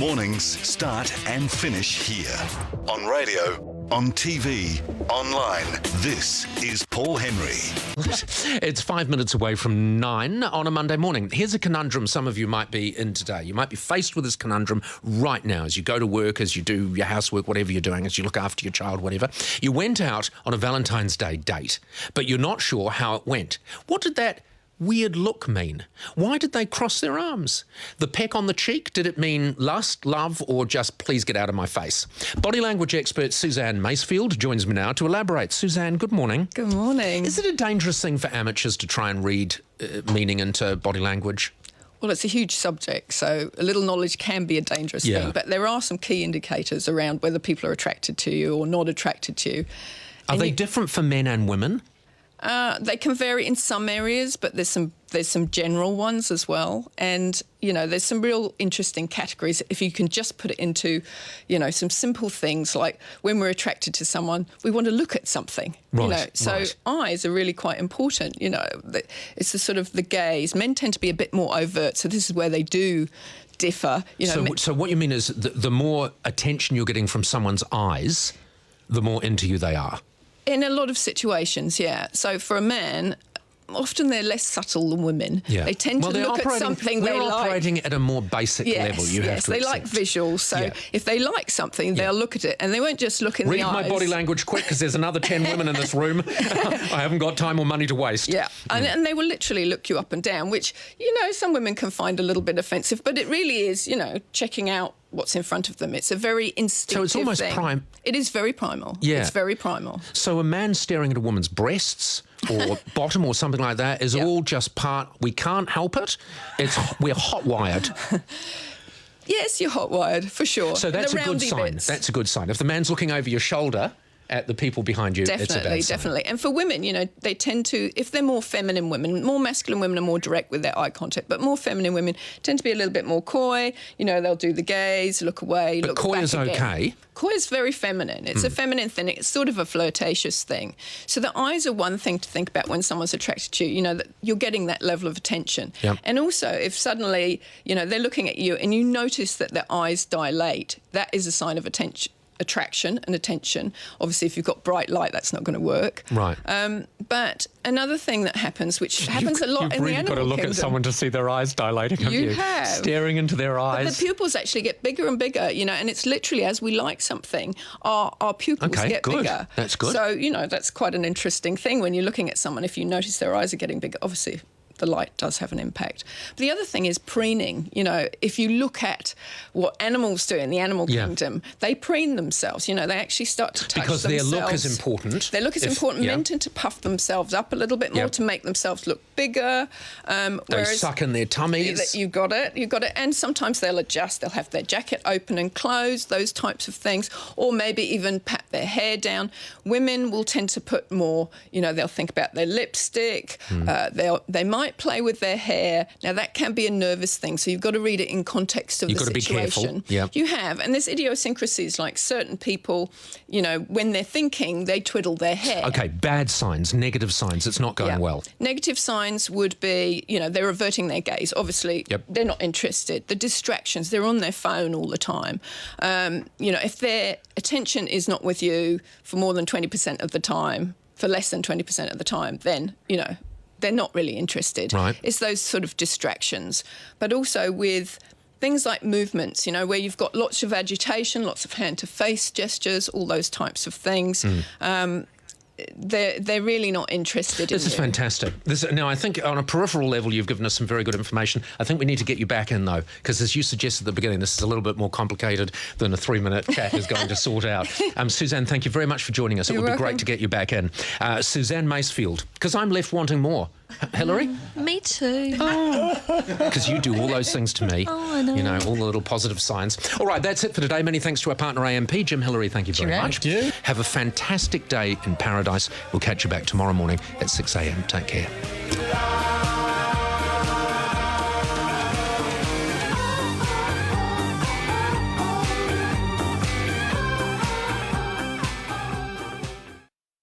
Mornings start and finish here. On radio, on TV, online. This is Paul Henry. It's 5 minutes away from 9 on a Monday morning. Here's a conundrum some of you might be in today. You might be faced with this conundrum right now as you go to work, as you do your housework, whatever you're doing, as you look after your child, whatever. You went out on a Valentine's Day date, but you're not sure how it went. What did that weird look mean? Why did they cross their arms? The peck on the cheek, did it mean lust, love, or just please get out of my face? Body language expert Suzanne Masefield joins me now to elaborate. Suzanne, good morning. Good morning. Is it a dangerous thing for amateurs to try and read meaning into body language? Well, it's a huge subject, so a little knowledge can be a dangerous thing, but there are some key indicators around whether people are attracted to you or not attracted to you. Are they different for men and women? They can vary in some areas, but there's some general ones as well. And, you know, there's some real interesting categories if you can just put it into, you know, some simple things like when we're attracted to someone, we want to look at something, right, you know. So right. Eyes are really quite important, you know. It's the sort of the gaze. Men tend to be a bit more overt, so this is where they do differ. You know, so what you mean is the more attention you're getting from someone's eyes, the more into you they are. In a lot of situations, yeah. So for a man, often they're less subtle than women. Yeah. They tend to look at something they like. We're operating at a more basic level, you have to they accept. like visuals. So if they like something, they'll look at it, and they won't just look in the eyes. Read my body language quick, because there's another 10 women in this room. I haven't got time or money to waste. Yeah, and they will literally look you up and down, which, you know, some women can find a little bit offensive, but it really is, you know, checking out what's in front of them. It's a very instinctive thing. So it's almost It is very primal. Yeah. It's very primal. So a man staring at a woman's breasts or bottom or something like that is all just part, we can't help it. We're hot-wired. Yes, you're hot-wired, for sure. So that's a good sign. That's a good sign. If the man's looking over your shoulder at the people behind you, it's a bad sign. Definitely. And for women, you know, they tend to, if they're more feminine women, more masculine women are more direct with their eye contact, but more feminine women tend to be a little bit more coy. You know, they'll do the gaze, look away, look back again. But coy is okay? Coy is very feminine. It's a feminine thing. It's sort of a flirtatious thing. So the eyes are one thing to think about when someone's attracted to you, you know, that you're getting that level of attention. Yep. And also, if suddenly, you know, they're looking at you and you notice that their eyes dilate, that is a sign of attraction and attention. Obviously, if you've got bright light, that's not going to work. Right. But another thing that happens, which happens a lot in the animal kingdom... You've really got to look at someone to see their eyes dilating, have you? You have. Staring into their eyes. But the pupils actually get bigger and bigger, you know, and it's literally as we like something, our pupils get bigger. That's good. So, you know, that's quite an interesting thing when you're looking at someone. If you notice their eyes are getting bigger, obviously the light does have an impact. But the other thing is preening. You know, if you look at what animals do in the animal kingdom, they preen themselves. You know, they actually start to touch themselves. Because their look is important. Their look is important. Men tend to puff themselves up a little bit more to make themselves look bigger. They suck in their tummies. You got it. And sometimes they'll adjust. They'll have their jacket open and closed, those types of things. Or maybe even pat their hair down. Women will tend to put more, you know, they'll think about their lipstick. They might play with their hair. Now, that can be a nervous thing, so you've got to read it in context of the situation. You've got to be careful. Yep. You have, and there's idiosyncrasies, like certain people, you know, when they're thinking, they twiddle their hair. Okay, bad signs, negative signs, it's not going well. Negative signs would be, you know, they're averting their gaze. Obviously, they're not interested. The distractions, they're on their phone all the time. You know, if their attention is not with you for more than 20% of the time, for less than 20% of the time, then, you know, they're not really interested. Right. It's those sort of distractions. But also with things like movements, you know, where you've got lots of agitation, lots of hand-to-face gestures, all those types of things. They're really not interested in This is fantastic. Now, I think on a peripheral level, you've given us some very good information. I think we need to get you back in, though, because as you suggested at the beginning, this is a little bit more complicated than a 3-minute chat is going to sort out. Suzanne, thank you very much for joining us. It would be great to get you back in. Suzanne Masefield, because I'm left wanting more. Hillary? Me too. Because you do all those things to me. Oh, I know. You know, all the little positive signs. All right, that's it for today. Many thanks to our partner AMP. Jim Hillary, thank you very much. Thank you. Have a fantastic day in paradise. We'll catch you back tomorrow morning at 6 a.m. Take care.